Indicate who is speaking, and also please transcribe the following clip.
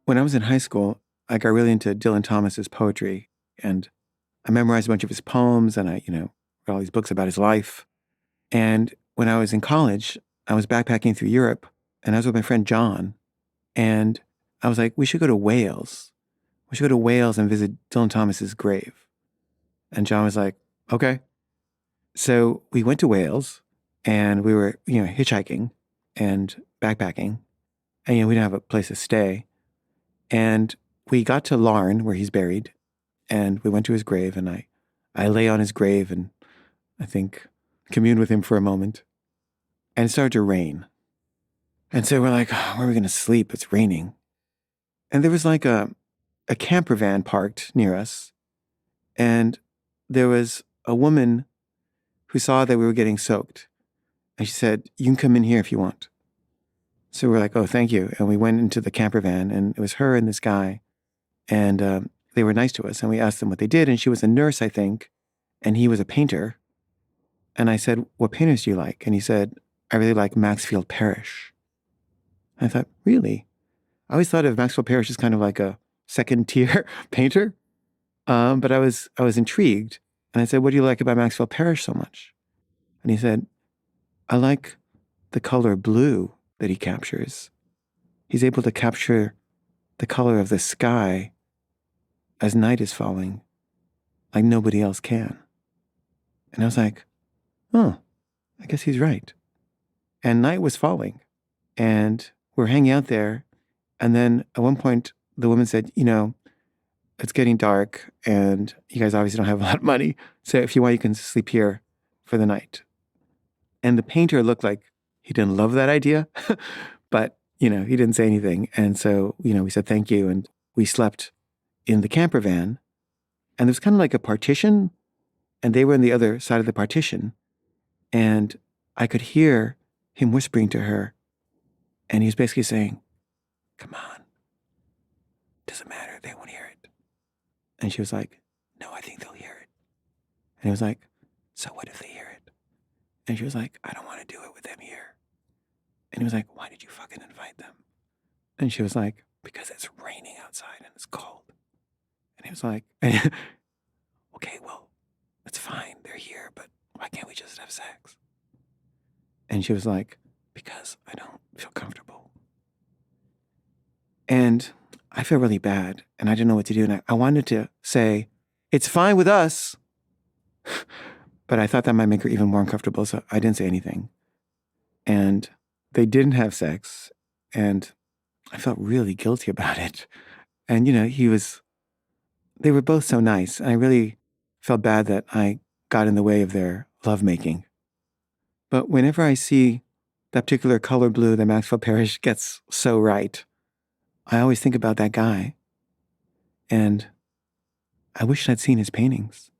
Speaker 1: When I was in high school, I got really into Dylan Thomas's poetry, and I memorized a bunch of his poems, and I read all these books about his life. And when I was in college, I was backpacking through Europe, and I was with my friend John, and I was like, we should go to Wales. We should go to Wales and visit Dylan Thomas's grave. And John was like, okay. So we went to Wales, and we were, hitchhiking and backpacking, and we didn't have a place to stay. And we got to Larne, where he's buried, and we went to his grave, and I lay on his grave and I think communed with him for a moment. And it started to rain. And so we're like, "Oh, where are we going to sleep? It's raining." And there was like a camper van parked near us. And there was a woman who saw that we were getting soaked. And she said, "You can come in here if you want." So we're like, "Oh, thank you." And we went into the camper van, and it was her and this guy. And they were nice to us. And we asked them what they did. And she was a nurse, I think. And he was a painter. And I said, "What painters do you like?" And he said, "I really like Maxfield Parrish." And I thought, really? I always thought of Maxfield Parrish as kind of like a second tier painter. But I was intrigued. And I said, "What do you like about Maxfield Parrish so much?" And he said, "I like the color blue that he captures. He's able to capture the color of the sky as night is falling like nobody else can." And I was like, oh, I guess he's right. And night was falling, and we're hanging out there. And then at one point, the woman said, "It's getting dark, and you guys obviously don't have a lot of money. So if you want, you can sleep here for the night." And the painter looked like he didn't love that idea, but, he didn't say anything. And so, we said thank you, and we slept in the camper van. And there was kind of like a partition, and they were on the other side of the partition. And I could hear him whispering to her, and he was basically saying, "Come on, doesn't matter, they won't hear it." And she was like, "No, I think they'll hear it." And he was like, "So what if they hear it?" And she was like, "I don't want to do it with them here." And he was like, "Why did you fucking invite them?" And she was like, "Because it's raining outside and it's cold." And he was like, "Okay, well, it's fine, they're here, but why can't we just have sex?" And she was like, "Because I don't feel comfortable." And I felt really bad, and I didn't know what to do. And I wanted to say, "It's fine with us." But I thought that might make her even more uncomfortable, so I didn't say anything. And they didn't have sex, and I felt really guilty about it. And, they were both so nice. And I really felt bad that I got in the way of their lovemaking. But whenever I see that particular color blue that Maxwell Parrish gets so right, I always think about that guy. And I wish I'd seen his paintings.